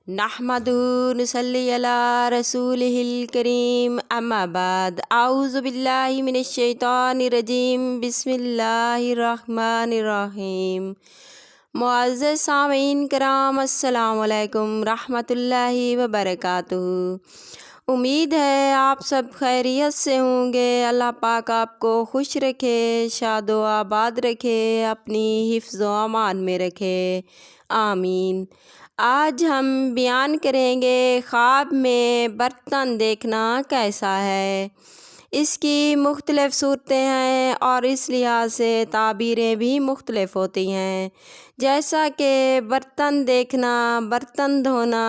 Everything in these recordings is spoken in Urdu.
نحمدہ نصلی علی رسولہ الکریم اما بعد اعوذ باللہ من الشیطان الرجیم بسم اللہ الرحمن الرحیم۔ معزز سامعین کرام، السلام علیکم رحمۃ اللہ وبرکاتہ۔ امید ہے آپ سب خیریت سے ہوں گے۔ اللہ پاک آپ کو خوش رکھے، شاد و آباد رکھے، اپنی حفظ و امان میں رکھے، آمین۔ آج ہم بیان کریں گے خواب میں برتن دیکھنا کیسا ہے۔ اس کی مختلف صورتیں ہیں اور اس لحاظ سے تعبیریں بھی مختلف ہوتی ہیں، جیسا کہ برتن دیکھنا، برتن دھونا،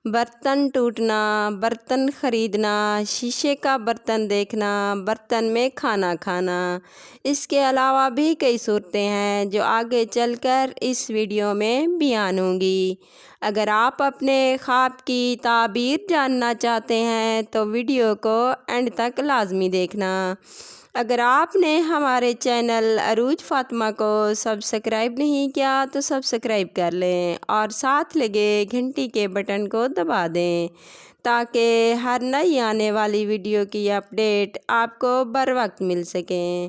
برتن ٹوٹنا، برتن خریدنا، شیشے کا برتن دیکھنا، برتن میں کھانا کھانا۔ اس کے علاوہ بھی کئی صورتیں ہیں جو آگے چل کر اس ویڈیو میں بیان ہوں گی۔ اگر آپ اپنے خواب کی تعبیر جاننا چاہتے ہیں تو ویڈیو کو اینڈ تک لازمی دیکھنا۔ اگر آپ نے ہمارے چینل عروج فاطمہ کو سبسکرائب نہیں کیا تو سبسکرائب کر لیں اور ساتھ لگے گھنٹی کے بٹن کو دبا دیں تاکہ ہر نئی آنے والی ویڈیو کی اپڈیٹ آپ کو بر وقت مل سکیں۔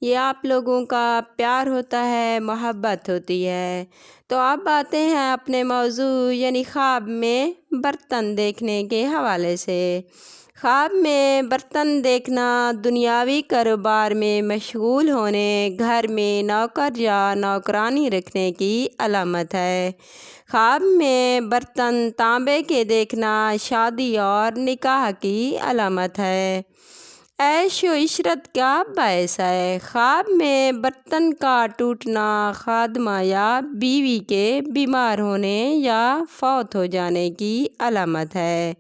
یہ آپ لوگوں کا پیار ہوتا ہے، محبت ہوتی ہے۔ تو اب آتے ہیں اپنے موضوع یعنی خواب میں برتن دیکھنے کے حوالے سے۔ خواب میں برتن دیکھنا دنیاوی کاروبار میں مشغول ہونے، گھر میں نوکر یا نوکرانی رکھنے کی علامت ہے۔ خواب میں برتن تانبے کے دیکھنا شادی اور نکاح کی علامت ہے، عیش و عشرت کا باعث ہے۔ خواب میں برتن کا ٹوٹنا خادمہ یا بیوی کے بیمار ہونے یا فوت ہو جانے کی علامت ہے۔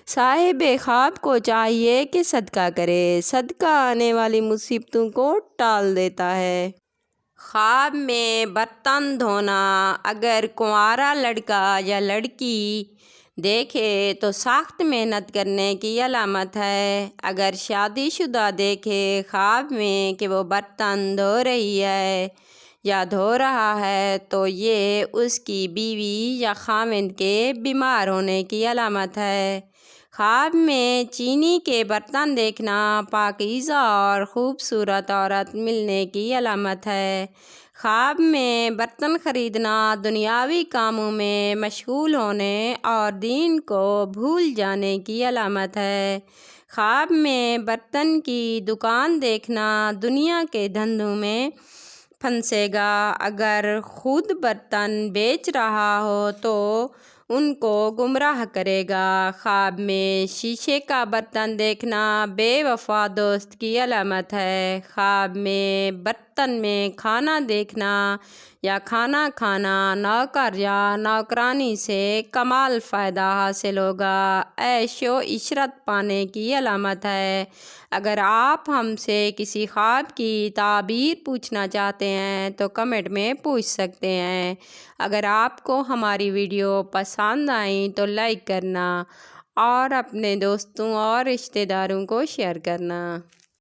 صاحب خواب کو چاہیے کہ صدقہ کرے، صدقہ آنے والی مصیبتوں کو ٹال دیتا ہے۔ خواب میں برتن دھونا اگر کنوارا لڑکا یا لڑکی دیکھے تو سخت محنت کرنے کی علامت ہے۔ اگر شادی شدہ دیکھے خواب میں کہ وہ برتن دھو رہی ہے یا دھو رہا ہے تو یہ اس کی بیوی یا خاوند کے بیمار ہونے کی علامت ہے۔ خواب میں چینی کے برتن دیکھنا پاکیزہ اور خوبصورت عورت ملنے کی علامت ہے۔ خواب میں برتن خریدنا دنیاوی کاموں میں مشغول ہونے اور دین کو بھول جانے کی علامت ہے۔ خواب میں برتن کی دکان دیکھنا دنیا کے دھندوں میں پھنسے گا۔ اگر خود برتن بیچ رہا ہو تو ان کو گمراہ کرے گا۔ خواب میں شیشے کا برتن دیکھنا بے وفا دوست کی علامت ہے۔ خواب میں برتن میں کھانا دیکھنا یا کھانا کھانا نوکر یا نوکرانی سے کمال فائدہ حاصل ہوگا، عیش و عشرت پانے کی علامت ہے۔ اگر آپ ہم سے کسی خواب کی تعبیر پوچھنا چاہتے ہیں تو کمنٹ میں پوچھ سکتے ہیں۔ اگر آپ کو ہماری ویڈیو پسند آئیں تو لائک کرنا اور اپنے دوستوں اور رشتہ داروں کو شیئر کرنا۔